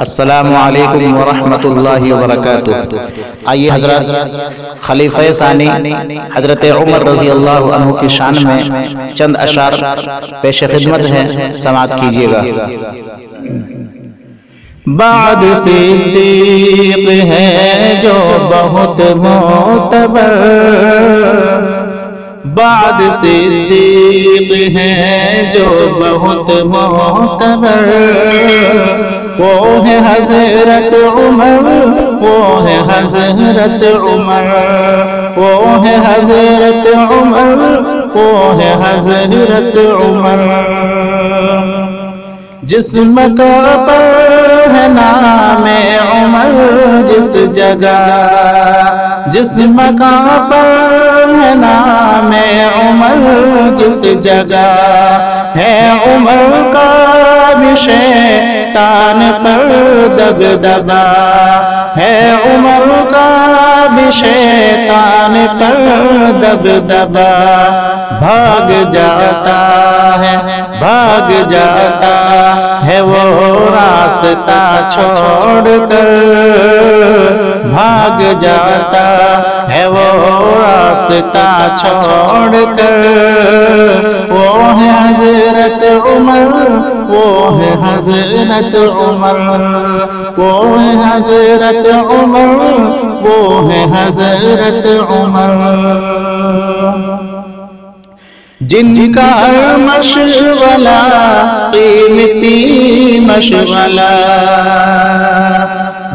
السلام ورحمۃ اللہ وبرکاتہ۔ آئیے حضرات خلیفہ ثانی حضرت عمر رضی اللہ عنہ کی شان میں چند اشعار پیش خدمت ہیں، سماعت کیجیے گا۔ بعد صدیق ہے جو بہت معتبر، بعد صدیق ہے جو بہت معتبر، وہ ہے حضرت عمر، وہ ہے حضرت عمر، وہ ہے حضرت عمر، وہ ہے حضرت عمر۔ جس مقام پر ہے نام عمر، جس جگہ جس مقام پر ہے نام عمر، جس جگہ ہے عمر کا بھی شیطان پر دبدبا، ہے عمر کا بھی شیطان پر دبدبا۔ بھاگ جاتا ہے، بھاگ جاتا ہے وہ راستہ چھوڑ کر، بھاگ جاتا ہے وہ راستہ چھوڑ کر، وہ ہے حضرت عمر، وہ ہے حضرت عمر، وہ ہے حضرت عمر، وہ ہے حضرت عمر۔ جن کا ہر مشغلہ قیمتی مشغلہ،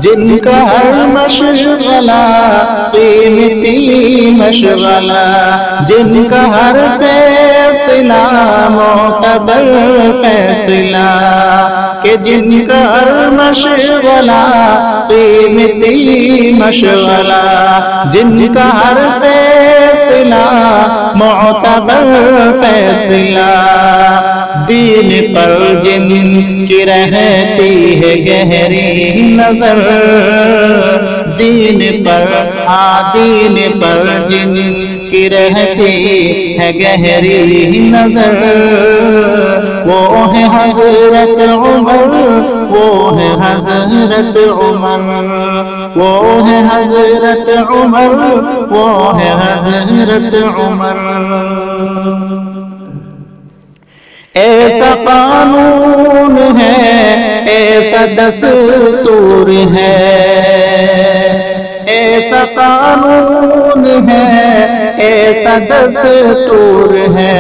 جن کا ہر مشغلہ قیمتی مشغلہ، جن کا ہر فیصلہ معتبر فیصلہ، کہ جن کا ہر مشغلہ قیمتی مشغلہ، جن کا ہر فیصلہ معتبر فیصلہ، دین پر جن کی رہتی ہے گہری نظر، دین پر دین پر جن کی رہتی ہے گہری نظر، وہ ہے حضرت عمر، وہ ہے حضرت عمر، وہ ہے حضرت عمر، وہ ہے حضرت عمر۔ ایسا قانون ہے، ایسا دستور ہے، ایسا قانون ہے، ایسا دستور ہے،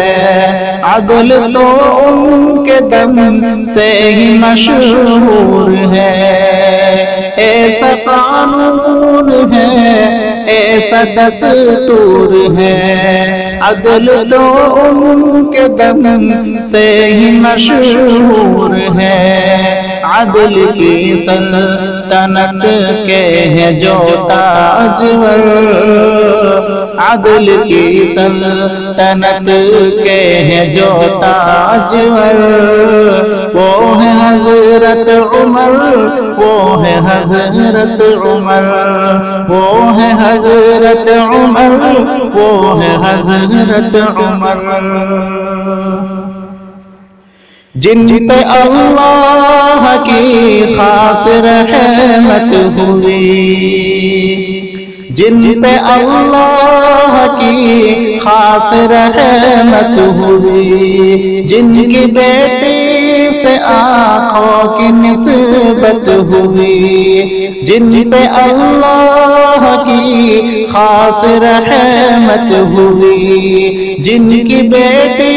عدل تو ان کے دم سے ہی مشہور ہے۔ ایسا قانون ہے، ایسا دستور ہے، عدل تو ان کے دم سے ہی مشہور ہے۔ عدل کی سلطنت کے ہیں جو تاجور، عدل کی سلطنت کے ہیں جو تاجور، وہ ہے حضرت عمر، وہ ہے حضرت عمر، وہ ہے حضرت عمر، وہ ہے حضرت عمر۔ جن پہ اللہ کی خاص رحمت ہوئی، جن پہ اللہ کی خاص رحمت ہوئی، جن کی بیٹی سے آنکھوں کی نسبت ہوئی، جن پہ اللہ کی خاص رحمت ہوئی، جن کی بیٹی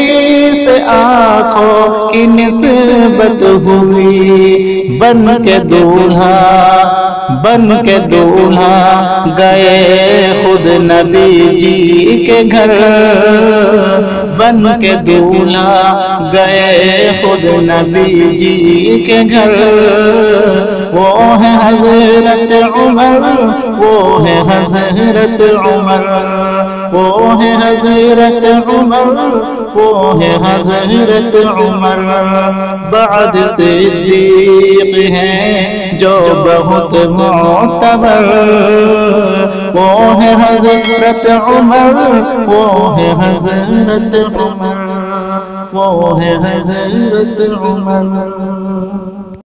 سے آنکھوں کی نسبت ہوئی، بن کے دولہا بن کے دولہا گئے خود نبی جی کے گھر، بن کے دولہا گئے خود نبی جی کے گھر، وہ ہے حضرت عمر، وہ ہے حضرت عمر، وہ ہے حضرت عمر، وہ ہے حضرت عمر۔ بعد صدیق ہے جو بہت معتبر، وہ ہے حضرت عمر، وہ ہے حضرت عمر، وہ ہے حضرت عمر۔